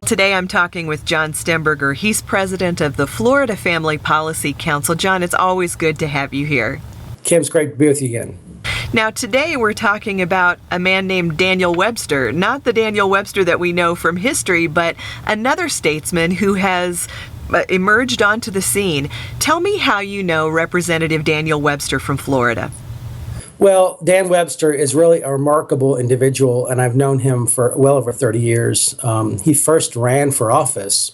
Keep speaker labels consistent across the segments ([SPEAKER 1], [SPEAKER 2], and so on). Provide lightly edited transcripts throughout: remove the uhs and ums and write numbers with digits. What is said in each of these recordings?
[SPEAKER 1] Today I'm talking with John Stemberger. He's president of the Florida Family Policy Council. John, it's always good to have you here.
[SPEAKER 2] Kim, it's great to be with you again.
[SPEAKER 1] Now, today we're talking about a man named Daniel Webster, not the Daniel Webster that we know from history, but another statesman who has emerged onto the scene. Tell me how you know Representative Daniel Webster from Florida.
[SPEAKER 2] Well, Dan Webster is really a remarkable individual, and I've known him for well over 30 years. He first ran for office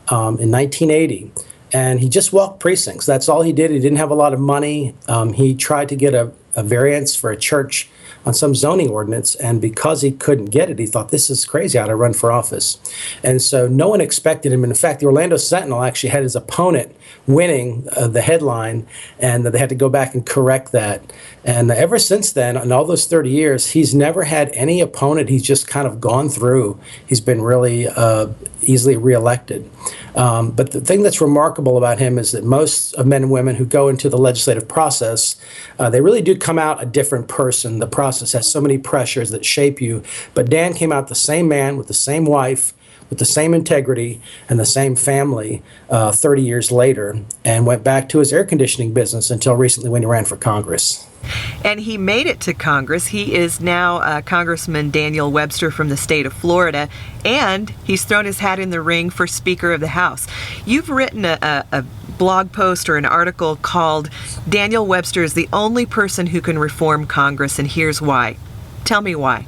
[SPEAKER 2] in 1980, and he just walked precincts. That's all he did. He didn't have a lot of money. He tried to get a variance for a church on some zoning ordinance, and because he couldn't get it, he thought, this is crazy, how to run for office. And so no one expected him. In fact, the Orlando Sentinel actually had his opponent winning the headline, and they had to go back and correct that. And ever since then, in all those 30 years, he's never had any opponent. He's just kind of gone through. He's been really easily reelected. But the thing that's remarkable about him is that most of men and women who go into the legislative process, they really do come out a different person. The process has so many pressures that shape you. But Dan came out the same man with the same wife, with the same integrity and the same family 30 years later, and went back to his air conditioning business until recently when he ran for Congress.
[SPEAKER 1] And he made it to Congress. He is now Congressman Daniel Webster from the state of Florida, and he's thrown his hat in the ring for Speaker of the House. You've written a blog post or an article called Daniel Webster is the only person who can reform Congress, and here's why. Tell me why.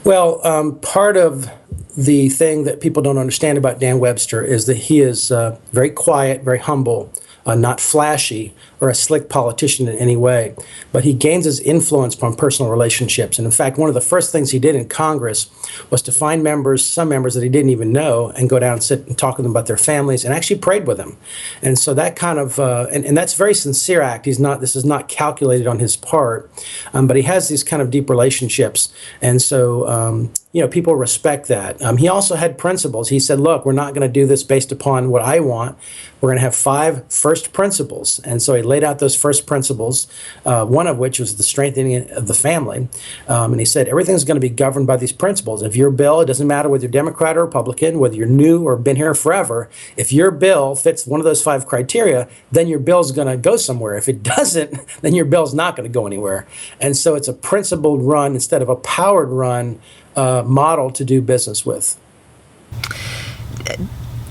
[SPEAKER 2] Well, part of the thing that people don't understand about Dan Webster is that he is very quiet, very humble, not flashy or a slick politician in any way, but he gains his influence from personal relationships. And in fact, one of the first things he did in Congress was to find some members that he didn't even know, and go down and sit and talk with them about their families, and actually prayed with them. And so that kind of, and that's a very sincere act. This is not calculated on his part, but he has these kind of deep relationships. And so, people respect that. He also had principles. He said, look, we're not going to do this based upon what I want. We're going to have 5 first principles. And so he laid out those first principles, one of which was the strengthening of the family. And he said, everything's going to be governed by these principles. If your bill, it doesn't matter whether you're Democrat or Republican, whether you're new or been here forever, if your bill fits one of those 5 criteria, then your bill's going to go somewhere. If it doesn't, then your bill's not going to go anywhere. And so it's a principled run instead of a powered run model to do business with.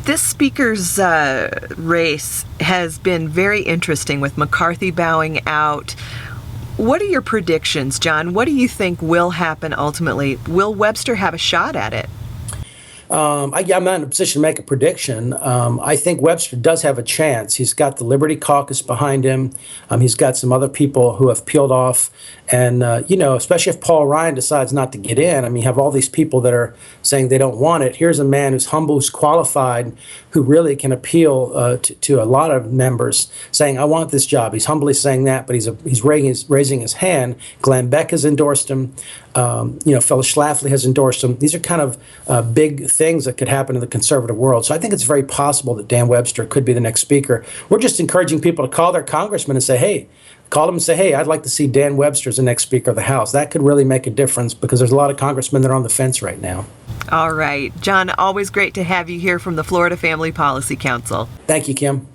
[SPEAKER 1] This speaker's race has been very interesting with McCarthy bowing out. What are your predictions, John? What do you think will happen ultimately? Will Webster have a shot at it?
[SPEAKER 2] I'm not in a position to make a prediction. I think Webster does have a chance. He's got the Liberty Caucus behind him. He's got some other people who have peeled off. And, especially if Paul Ryan decides not to get in, you have all these people that are saying they don't want it. Here's a man who's humble, who's qualified, who really can appeal to a lot of members saying, I want this job. He's humbly saying that, but he's raising his hand. Glenn Beck has endorsed him. Phyllis Schlafly has endorsed him. These are kind of big things that could happen in the conservative world. So I think it's very possible that Dan Webster could be the next speaker. We're just encouraging people to call their congressman and say, hey, call them and say, hey, I'd like to see Dan Webster as the next Speaker of the House. That could really make a difference because there's a lot of congressmen that are on the fence right now.
[SPEAKER 1] All right. John, always great to have you here from the Florida Family Policy Council.
[SPEAKER 2] Thank you, Kim.